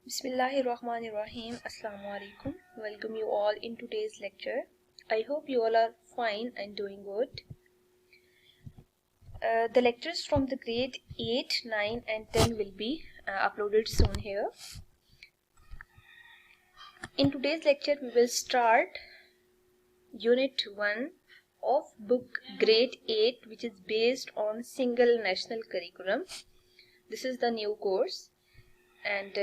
Bismillahirrahmanirrahim. Assalamu alaikum. Welcome you all in today's lecture. I hope you all are fine and doing good. The lectures from the grade 8, 9 and 10 will be uploaded soon here. In today's lecture we will start Unit 1 of book grade 8, which is based on single national curriculum. This is the new course, and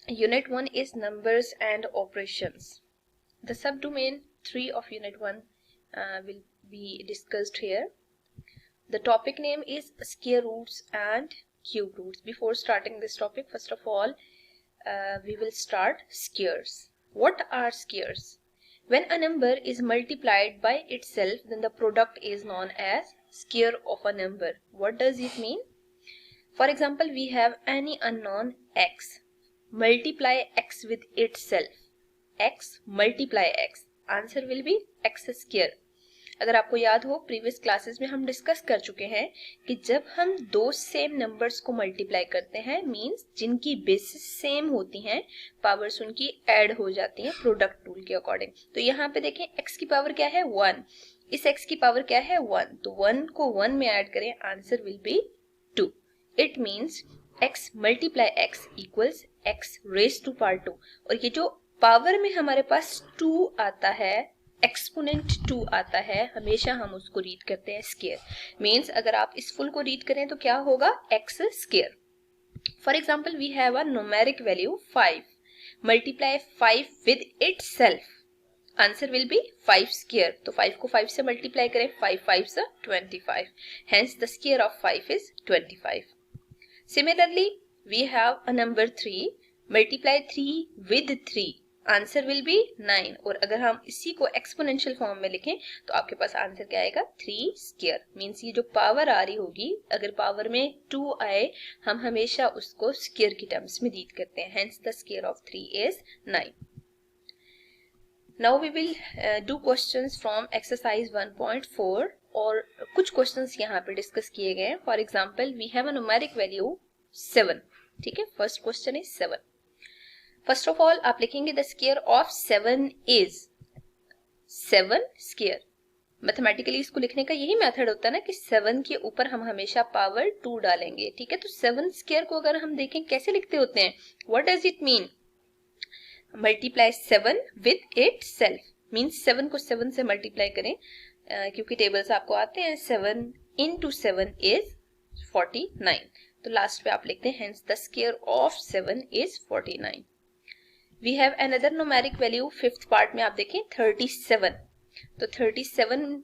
Unit 1 is numbers and operations. The subdomain 3 of Unit 1 will be discussed here. The topic name is square roots and cube roots. Before starting this topic, first of all, we will start squares. What are squares? When a number is multiplied by itself, then the product is known as square of a number. What does it mean? For example, we have any unknown x. Multiply x with itself. x multiply x. Answer will B x square. अगर आपको याद हो, previous classes में हम discuss कर चुके हैं कि जब हम दो सेम नंबर्स को मल्टीप्लाई करते हैं, मींस जिनकी बेसिस सेम होती हैं, पावर्स उनकी ऐड हो जाती हैं प्रोडक्ट रूल के अकॉर्डिंग. तो यहाँ पे देखें, x की पावर क्या है 1, इस x की पावर क्या है 1, तो 1 को 1 में ऐड करें, answer will be 2. It means x multiply x equals x raise to power 2. और ये जो पावर में हमारे पास 2 आता है, एक्सपोनेंट 2 आता है, हमेशा हम उसको रीड करते हैं स्क्वायर. मींस अगर आप इस फुल को रीड करें तो क्या होगा, x square. For example, we have a numeric value 5. Multiply 5 with itself, answer will be 5 square. तो 5 को 5 से मल्टीप्लाई करें, 5 5 से 25. Hence the square of 5 is 25. Similarly, we have a number 3. Multiply 3 with 3. Answer will B 9. और अगर हम इसी को एक्सपोनेंशियल फॉर्म में लिखें तो आपके पास आंसर क्या आएगा, 3 स्क्वायर. मीन्स ये जो पावर आ रही होगी, अगर पावर में 2 आए, हम हमेशा उसको स्क्वायर की टर्म्स में रीड करते हैं. Hence the square of 3 is 9. Now we will do questions from exercise 1.4. और कुछ क्वेश्चंस यहाँ पे डिस्कस किए गए हैं. For example, we have a numeric value 7. ठीक है, first question is 7. First of all आप लिखेंगे the square of 7 is 7 square. Mathematically इसको लिखने का यही मेथड होता है ना कि 7 के ऊपर हम हमेशा पावर 2 डालेंगे. ठीक है, तो 7 स्क्वायर को अगर हम देखें कैसे लिखते होते हैं, what does it mean, multiply 7 with itself. Means 7 को 7 से मल्टीप्लाई करें, क्योंकि टेबल्स आपको आते हैं. 7 into 7 is 49. तो लास्ट पे आप लिखते हैं hence the square of 7 is 49. We have another numeric value, fifth part में आप देखें 37. तो 37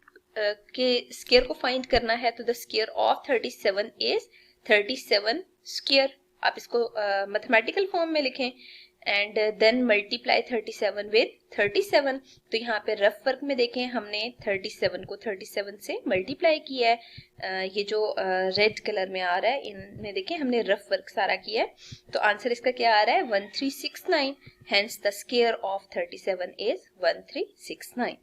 के स्क्वायर को फाइंड करना है, तो the square of 37 is 37 square. आप इसको मैथमेटिकल फॉर्म में लिखें एंड देन मल्टीप्लाई 37 विद 37. तो यहाँ पे रफ वर्क में देखें, हमने 37 को 37 से मल्टीप्लाई किया है. ये जो रेड कलर में आ रहा है, इनमें देखें हमने रफ वर्क सारा किया है. तो आंसर इसका क्या आ रहा है, 1369. Hence the square of 37 is 1369.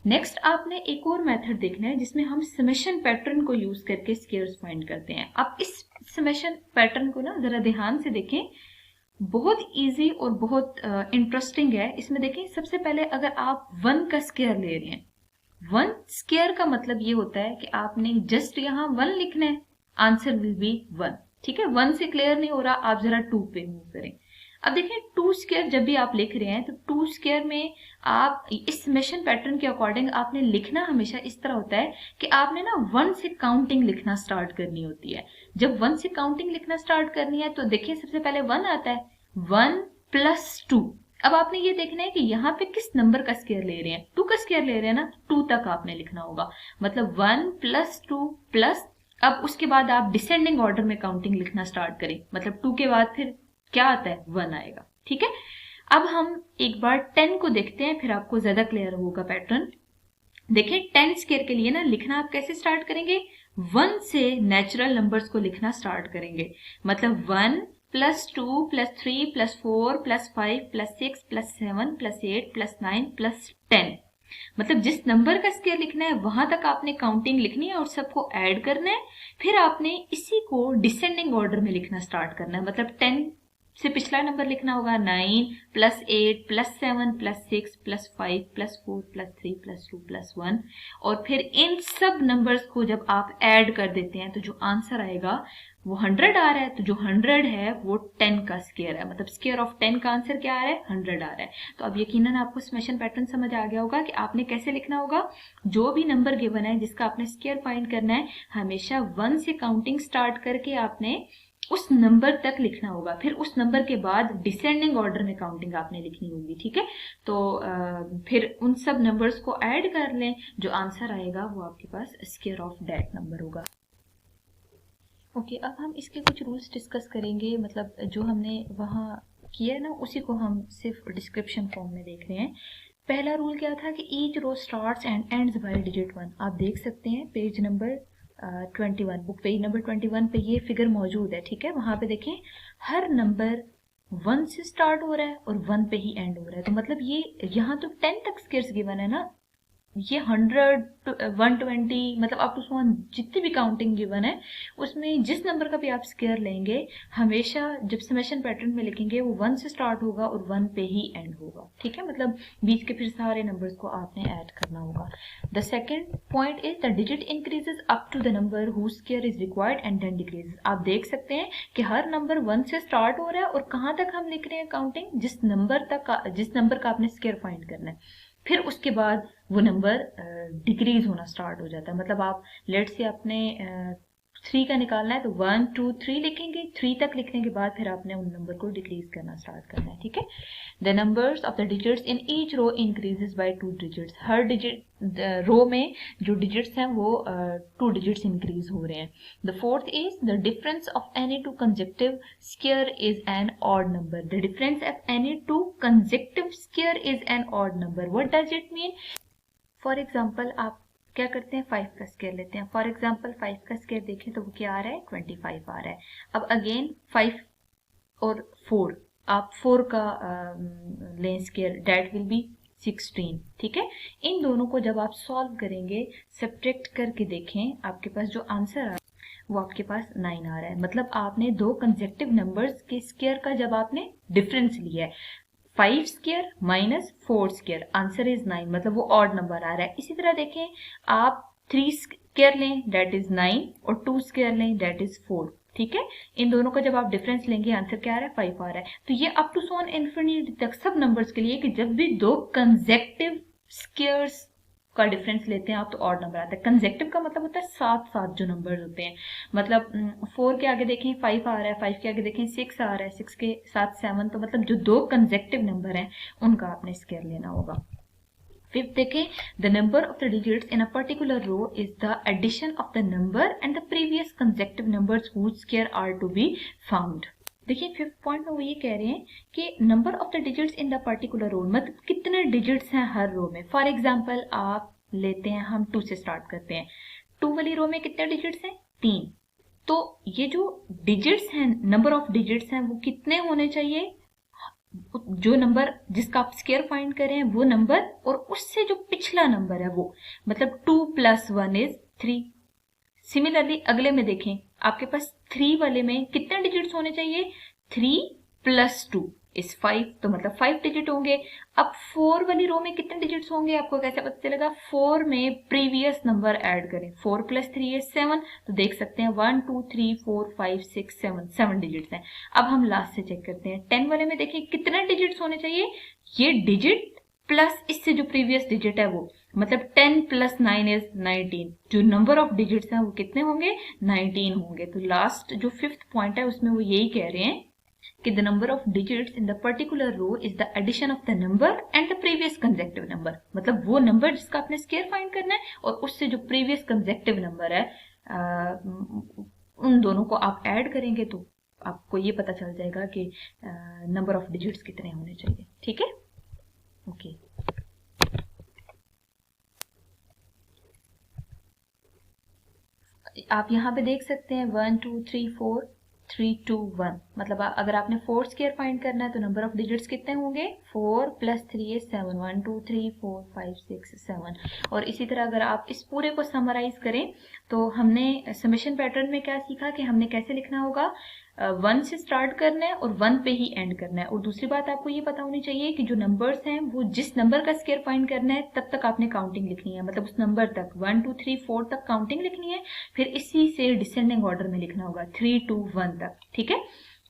Next आपने एक और मेथड देखना है जिसमें हम समेशन पैटर्न को यूज करके स्क्वायर्स फाइंड करते हैं. अब इस समेशन पैटर्न को ना जरा ध्यान से देखें, बहुत इजी और बहुत इंटरेस्टिंग है. इसमें देखें, सबसे पहले अगर आप 1 का स्क्वायर ले रहे हैं, 1 स्क्वायर का मतलब ये होता है कि आपने जस्ट यहाँ 1 लिखना है, आंसर विल बी 1. ठीक है, 1 से क्लियर नहीं हो रहा, आप जरा 2 पे मूव करें. अब देखें, 2 स्क्वायर जब भी आप लिख रहे हैं तो 2 स्क्वायर में आप इस समेशन पैटर्न के अकॉर्डिंग आपने लिखना हमेशा इस तरह होता है कि आपने ना 1 से काउंटिंग लिखना स्टार्ट करनी होती है. जब 1 से काउंटिंग लिखना स्टार्ट करनी है तो देखिए सबसे पहले 1 आता है, 1 + 2. अब आपने ये देखना है कि यहाँ पे किस नंबर का स्क्वायर ले रहे हैं, 2 का स्क्वायर ले रहे हैं ना, 2 तक आपने लिखना होगा. मतलब 1 + 2 प्लस, अब उसके बाद आप डिसेंडिंग ऑर्डर में काउंटिंग लिखना स्टार्ट करें. मतलब 2 के बाद फिर क्या आता है, 1 आएगा. ठीक है, अब हम एक बार 10 को देखते हैं, फिर आपको ज्यादा क्लियर होगा पैटर्न. देखिए, 10 स्क्वायर के लिए ना लिखना आप कैसे स्टार्ट करेंगे, 1 से नेचुरल नंबर्स को लिखना स्टार्ट करेंगे. मतलब 1 + 2 + 3 + 4 + 5 + 6 + 7 + 8 + 9 + 10. मतलब जिस नंबर का स्क्वायर लिखना है वहां तक आपने काउंटिंग लिखनी है और सबको ऐड करना है, फिर आपने इसी को डिसेंडिंग ऑर्डर में लिखना स्टार्ट करना है। मतलब 10 से पिछला नंबर लिखना होगा 9 plus 8 plus 7 plus 6 plus 5 plus 4 plus 3 plus 2 plus 1, और फिर इन सब नंबर्स को जब आप ऐड कर देते हैं तो जो आंसर आएगा वो 100 आ रहा है। तो जो 100 है वो 10 का स्क्वायर है, मतलब स्क्वायर ऑफ 10 का आंसर क्या आ रहा है, 100 आ रहा है। तो अब यकीनन आपको समेशन पैटर्न समझ आ गया होगा कि आपने कैसे लिखना होगा। जो भी नंबर गिवन है जिसका आपने स्क्वायर फाइंड करना है, हमेशा 1 से काउंटिंग स्टार्ट करके आपने उस नंबर तक लिखना होगा, फिर उस नंबर के बाद डिसेंडिंग ऑर्डर में काउंटिंग आपने लिखनी होगी। ठीक है, तो फिर उन सब नंबर्स को ऐड कर लें, जो आंसर आएगा वो आपके पास स्क्वायर ऑफ दैट नंबर होगा। ओके, अब हम इसके कुछ रूल्स डिस्कस करेंगे। मतलब जो हमने वहाँ किया है ना, उसी को हम सिर्फ डिस्क्रिप्शन फॉर्म में देख रहे हैं। पहला रूल क्या था कि each row starts and ends by digit 1। आप देख सकते हैं page number 21, book page number 21 पे ये फिगर मौजूद है। ठीक है, वहाँ पे देखें हर नंबर 1 से स्टार्ट हो रहा है और 1 पे ही एंड हो रहा है। तो मतलब ये यहाँ तो 10 तक स्क्वायर्स गिवन है ना, ये 100 120 मतलब अप टू 100 जितनी भी काउंटिंग गिवन है उसमें जिस नंबर का भी आप स्क्वायर लेंगे, हमेशा जब समेशन पैटर्न में लिखेंगे वो 1 से स्टार्ट होगा और 1 पे ही एंड होगा। ठीक है, मतलब बीच के फिर सारे नंबर्स को आपने ऐड करना होगा। The second point is the digit increases up to the number whose square is required and then decreases. आप देख सकते हैं कि हर नंबर 1 से स्टार्ट हो रहा है और कहाँ तक हम लिख रहे हैं काउंटिंग, जिस नंबर का आपने स्क्वायर फाइंड करना है, फिर उसके बाद वो नंबर डिक्रीज होना स्टार्ट हो जाता है। मतलब आप लेट से आपने 3 का निकालना है तो 1 2 3 लिखेंगे, 3 तक लिखने के बाद फिर आपने उन नंबर को डिक्रीज करना स्टार्ट करना है। ठीक है, the numbers of the digits in each row increases by 2 digits. हर डिजिट रो में जो डिजिट्स हैं वो 2 डिजिट्स इंक्रीज हो रहे हैं। The fourth is the difference of any two consecutive square is an odd number. The difference of any two consecutive square is an odd number. What does it mean? For example आप क्या करते हैं, 5 का square लेते हैं। For example 5 का square देखें तो वो क्या आ रहा है, 25 आ रहा है। अब अगेन 5 और 4, आप 4 का लें स्क्वायर, दैट विल बी 16। ठीक है, इन दोनों को जब आप सॉल्व करेंगे, सब्ट्रैक्ट करके देखें, आपके पास जो आंसर आ रहा है वो आपके पास 9 आ रहा है। मतलब आपने दो कंसेक्टिव नंबर्स के स्क्वायर का जब आपने डिफरेंस लिया है, 5 square minus 4 square, answer is 9, मतलब वो ऑड नंबर आ रहा है। इसी तरह देखें, आप 3 स्क्वायर लें दैट इज 9 और 2 स्क्वायर लें दैट इज 4। ठीक है, इन दोनों का जब आप डिफरेंस लेंगे आंसर क्या आ रहा है, 5 आ रहा है। तो ये अप टू सोन इन्फिनिटी तक सब नंबर्स के लिए कि जब भी दो कंसेक्टिव स्क्वायर्स का डिफरेंस लेते हैं आप तो ऑड नंबर आता है। कंसेक्टिव का मतलब होता है साथ साथ जो नंबर्स होते हैं। मतलब 4 के आगे देखें 5 आ रहा है, 5 के आगे देखें 6 आ रहा है, 6 के साथ 7, तो मतलब जो दो कंसेक्टिव नंबर हैं उनका आपने स्क्वायर लेना होगा। फिफ्थ देखें, the number of the digits in a particular row is the addition of the number and the previous consecutive numbers whose square are to be found. देखिए 5th पॉइंट में वो ये कह रहे हैं कि number of the digits in the particular row, मतलब कितने डिजिट्स हैं हर रो में। फॉर एग्जांपल आप लेते हैं, हम 2 से स्टार्ट करते हैं, 2 वाली रो में कितने डिजिट्स हैं, 3। तो ये जो डिजिट्स हैं, नंबर ऑफ डिजिट्स हैं, वो कितने होने चाहिए, जो नंबर जिसका आप स्क्वायर फाइंड कर रहे हैं वो नंबर और उससे जो पिछला नंबर है वो, मतलब 2 + 1 इज 3। सिमिलरली अगले में देखें, आपके पास 3 वाले में कितने डिजिट्स होने चाहिए, 3 + 2 इज 5, तो मतलब 5 डिजिट होंगे। अब 4 वाली रो में कितने डिजिट्स होंगे, आपको कैसे पता चलेगा, 4 में प्रीवियस नंबर ऐड करें, 4 + 3 इज 7, तो देख सकते हैं 1 2 3 4 5 6 7 डिजिट्स हैं। अब हम लास्ट से चेक करते हैं, 10 वाले में देखिए कितने डिजिट्स होने चाहिए, ये डिजिट प्लस इससे जो प्रीवियस डिजिट है वो, मतलब 10 + 9 इज 19, जो नंबर ऑफ डिजिट्स हैं वो कितने होंगे, 19 होंगे। तो लास्ट जो 5th पॉइंट है उसमें वो यही कह रहे हैं कि the number of digits in the particular row is the addition of the number and the previous consecutive number. मतलब वो नंबर जिसका आपने स्क्वायर फाइंड करना है और उससे जो प्रीवियस कंसेक्टिव नंबर है, उन दोनों को आप ऐड करेंगे तो आपको ये पता चल जाएगा कि नंबर ऑफ डिजिट्स कितने होने चाहिए। ठीक है, ओके। आप यहाँ पे देख सकते हैं 1 2 3 4 3 2 1, मतलब अगर आपने 4 स्क्वायर फाइंड करना है तो नंबर ऑफ डिजिट्स कितने होंगे, 4 + 3 is 7, 1 2 3 4 5 6 7। और इसी तरह अगर आप इस पूरे को समराइज करें तो हमने समेशन पैटर्न में क्या सीखा कि हमने कैसे लिखना होगा, 1 से स्टार्ट करना है और 1 पे ही एंड करना है। और दूसरी बात आपको ये पता होनी चाहिए कि जो नंबर्स हैं वो जिस नंबर का स्क्वायर फाइंड करना है तब तक आपने काउंटिंग लिखनी है, मतलब उस नंबर तक 1 2 3 4 तक काउंटिंग लिखनी है, फिर इसी से डिसेंडिंग ऑर्डर में लिखना होगा 3 2 1 तक, ठीक है।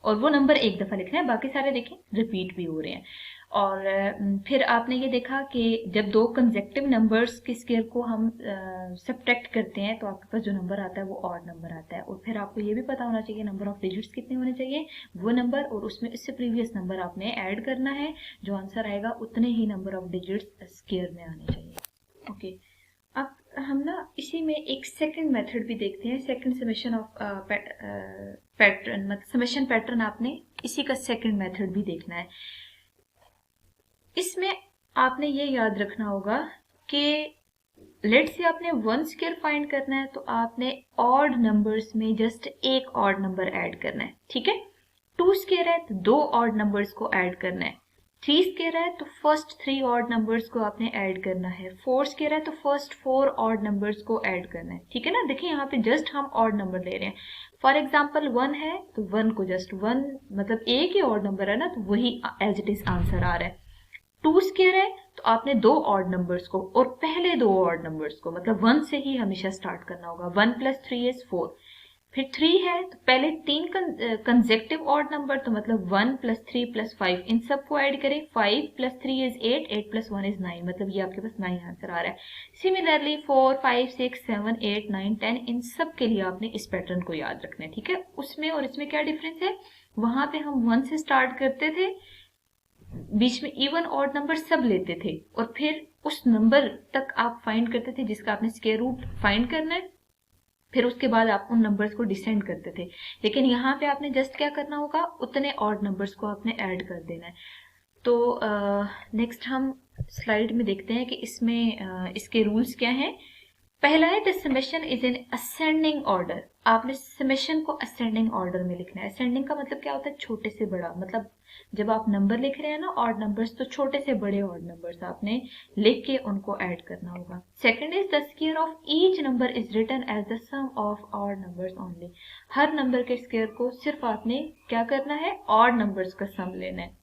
और वो नंबर एक दफा लिखना है, बाकी सारे देखें रिपीट भी हो रहे हैं। और फिर आपने ये देखा कि जब दो कंसेक्टिव नंबर्स के स्क्वायर को हम सब्ट्रैक्ट करते हैं तो आपके पास जो नंबर आता है वो ऑड नंबर आता है। और फिर आपको ये भी पता होना चाहिए नंबर ऑफ डिजिट्स कितने होने चाहिए, वो नंबर और उसमें इससे प्रीवियस नंबर आपने ऐड करना है, जो आंसर आएगा उतने ही नंबर ऑफ डिजिट्स स्क्वायर में आने चाहिए। ओके, अब हम ना इसी में एक सेकंड मेथड भी देखते हैं, सेकंड समेशन ऑफ पैटर्न, मतलब समेशन पैटर्न आपने इसी का सेकंड मेथड भी देखना है। इसमें आपने ये याद रखना होगा कि लेट्स से आपने 1 स्क्वायर फाइंड करना है तो आपने ऑड नंबर्स में जस्ट एक ऑड नंबर ऐड करना है, ठीक है। 2 स्क्वायर है तो 2 ऑड नंबर्स को ऐड करना है, 3 स्क्वायर है तो फर्स्ट 3 ऑड नंबर्स को आपने ऐड करना है, 4 स्क्वायर है तो फर्स्ट 4 ऑड नंबर्स को ऐड करना है, ठीक है ना। देखिए यहाँ पे जस्ट हम ऑड नंबर ले रहे हैं। फॉर एग्जाम्पल 1 है तो 1 को जस्ट 1, मतलब एक ही ऑड नंबर है ना, तो वही एज इट इज आंसर आ रहा है। 2 स्क्वायर है तो आपने 2 ऑड नंबर्स को और पहले 2 ऑड नंबर्स को, मतलब 1 से ही हमेशा स्टार्ट करना होगा, 1 + 3 is 4। फिर 3 है तो पहले 3 कंसेक्टिव ऑड नंबर, तो मतलब 1 + 3 + 5, इन सबको ऐड करें, 5 + 3 is 8, 8 + 1 is 9, मतलब ये आपके पास 9 आंसर आ रहा है। सिमिलरली 4 5 6 7 8 9 10, इन सब के लिए आपने इस पैटर्न को याद रखना है, ठीक है। उसमें और इसमें क्या डिफरेंस है, वहां पे हम 1 से स्टार्ट करते थे, बीच में इवन ऑड नंबर सब लेते थे और फिर उस नंबर तक आप फाइंड करते थे जिसका आपने स्क्वायर रूट फाइंड करना है, फिर उसके बाद आप उन नंबर्स को डिसेंड करते थे। लेकिन यहाँ पे आपने जस्ट क्या करना होगा, उतने ऑड नंबर्स को आपने ऐड कर देना है। तो नेक्स्ट हम स्लाइड में देखते हैं कि इसमें इसके रूल्स क्या हैं। पहला है the summation is in ascending order. आपने समेशन को असेंडिंग ऑर्डर में लिखना है। असेंडिंग का मतलब क्या होता है, छोटे से बड़ा, मतलब जब आप नंबर लिख रहे हैं ना ऑड नंबर्स, तो छोटे से बड़े ऑड नंबर्स आपने लिख के उनको ऐड करना होगा। Second is the square of each number is written as the sum of odd numbers only. हर नंबर के स्क्वायर को सिर्फ आपने क्या करना है, ऑड नंबर्स का सम लेना है।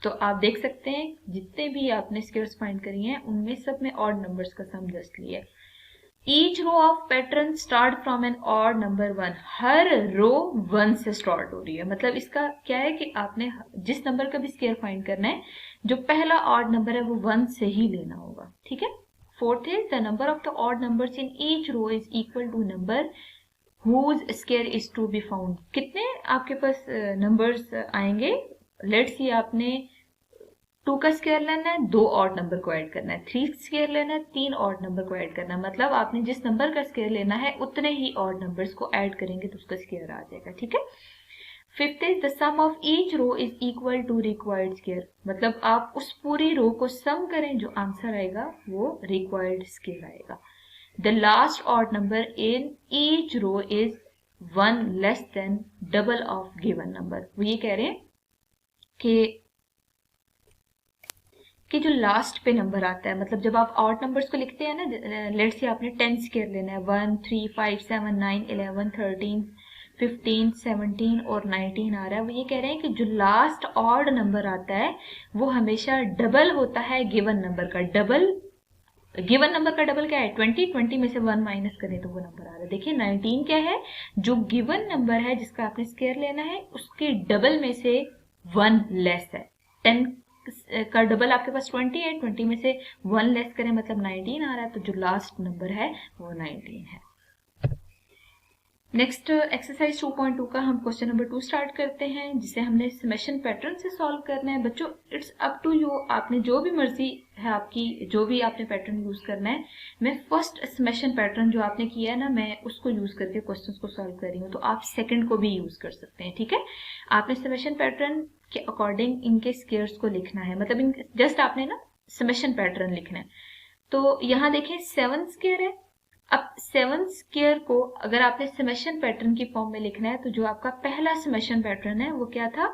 तो आप देख सकते हैं जितने भी आपने स्क्वायर्स फाइंड करी हैं उनमें सब में ऑड नंबर्स का सम जस्ट लिया है। Each row of pattern start from an odd number 1। हर रो 1 से स्टार्ट हो रही है, मतलब इसका क्या है कि आपने जिस नंबर का भी स्क्वायर फाइंड करना है, जो पहला ऑड नंबर है वो 1 से ही लेना होगा, ठीक है। फोर्थ है the number of the odd numbers in each row is equal to number whose square is to be found. कितने आपके पास नंबर्स आएंगे, लेट्स सी आपने 2 का स्क्वायर लेना है, 2 ऑड नंबर को ऐड करना है, 3 स्क्वायर लेना है, 3 ऑड नंबर को ऐड करना है, मतलब आपने जिस नंबर का स्क्वायर लेना है उतने ही ऑड नंबर्स को ऐड करेंगे तो उसका स्क्वायर आ जाएगा, ठीक है। Fifth is the sum of each row is equal to required square, मतलब आप उस पूरी रो को सम करें, जो आंसर आएगा वो रिक्वायर्ड स्क्वायर आएगा। The last odd number in each row is 1 less than double of given number. वो ये कह रहे हैं कि जो लास्ट पे नंबर आता है, मतलब जब आप ऑड नंबर्स को लिखते हैं ना, लेट्स से आपने 10 स्क्वायर लेना है, 1 3 5 7 9 11 13 15 17 और 19 आ रहा है। वो ये कह रहे हैं कि जो लास्ट ऑड नंबर आता है वो हमेशा डबल होता है गिवन नंबर का। डबल, गिवन नंबर का डबल क्या है, 20, 20 में से 1 माइनस करें तो वो नंबर आ रहा है। देखिए 19 क्या है, जो गिवन नंबर है जिसका आपने स्क्वायर लेना है उसके डबल में से 1 लेस है। 10 का डबल आपके पास 20 है, 20 में से 1 लेस करें मतलब 19 आ रहा है, तो जो लास्ट नंबर है वो 19 है। नेक्स्ट एक्सरसाइज 2.2 का हम क्वेश्चन नंबर 2 स्टार्ट करते हैं, जिसे हमने समेशन पैटर्न से सॉल्व करना है। बच्चों इट्स अप टू यू, आपने जो भी मर्जी है आपकी, जो भी आपने पैटर्न यूज करना है। मैं फर्स्ट समेशन पैटर्न जो आपने किया है ना, मैं उसको यूज करके क्वेश्चंस को सॉल्व कर रही हूँ, तो आप सेकंड को भी यूज कर सकते हैं, ठीक है। आपने समेशन पैटर्न के अकॉर्डिंग इनके स्क्वायर्स को लिखना है, मतलब जस्ट आपने ना समेशन पैटर्न लिखना है। तो यहाँ देखें 7 स्क्वायर है, अब 7 स्क्वायर को अगर आपने समेशन पैटर्न की फॉर्म में लिखना है तो जो आपका पहला समेशन पैटर्न है वो क्या था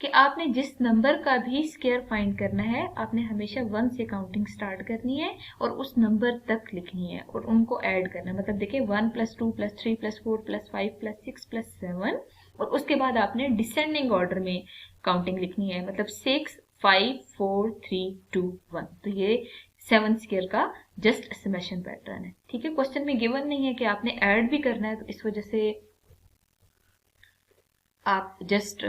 कि आपने जिस नंबर का भी स्क्वायर फाइंड करना है आपने हमेशा 1 से काउंटिंग स्टार्ट करनी है और उस नंबर तक लिखनी है और उनको ऐड करना है। मतलब देखिए 1 + 2 + 3 + 4 + 5 + 6 + 7 और उसके बाद आपने डिसेंडिंग ऑर्डर में काउंटिंग लिखनी है। मतलब 6 5 4 3 2 1। तो ये 7 स्क्वायर का जस्ट समेशन पैटर्न है। ठीक है, क्वेश्चन में गिवन नहीं है कि आपने ऐड भी करना है, तो इस वजह से आप जस्ट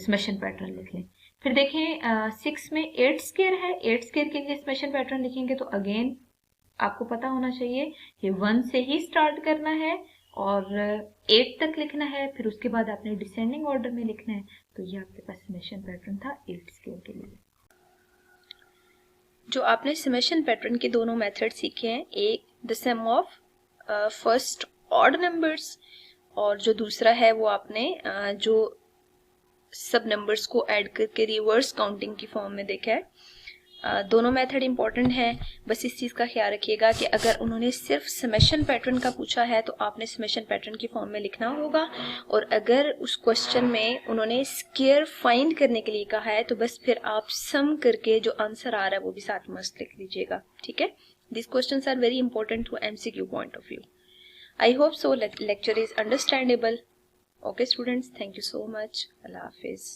समेशन पैटर्न लिख लें। फिर देखें 6 में 8 स्क्वायर है, 8 स्क्वायर के लिए समेशन पैटर्न लिखेंगे तो अगेन आपको पता होना चाहिए कि 1 से ही स्टार्ट करना है और 8 तक लिखना है, फिर उसके बाद आपने डिसेंडिंग ऑर्डर में लिखना है। तो ये आपके पास समेशन पैटर्न था 8 स्क्वायर के लिए। जो आपने समेशन पैटर्न के दोनों मेथड सीखे हैं, एक the sum of first odd numbers और जो दूसरा है वो आपने जो सब नंबर्स को ऐड करके रिवर्स काउंटिंग की फॉर्म में देखा है। दोनों मेथड इंपॉर्टेंट हैं। बस इस चीज़ का ख्याल रखिएगा कि अगर उन्होंने सिर्फ समेशन पैटर्न का पूछा है तो आपने समेशन पैटर्न की फॉर्म में लिखना होगा, और अगर उस क्वेश्चन में उन्होंने स्क्वायर फाइंड करने के लिए कहा है तो बस फिर आप सम करके जो आंसर आ रहा है वो भी साथ मस्त लिख लीजिएगा। ठीक है, this questions are very important to MCQ point of view. I hope so lecture is understandable. Okay students, thank you so much. Allah Hafiz.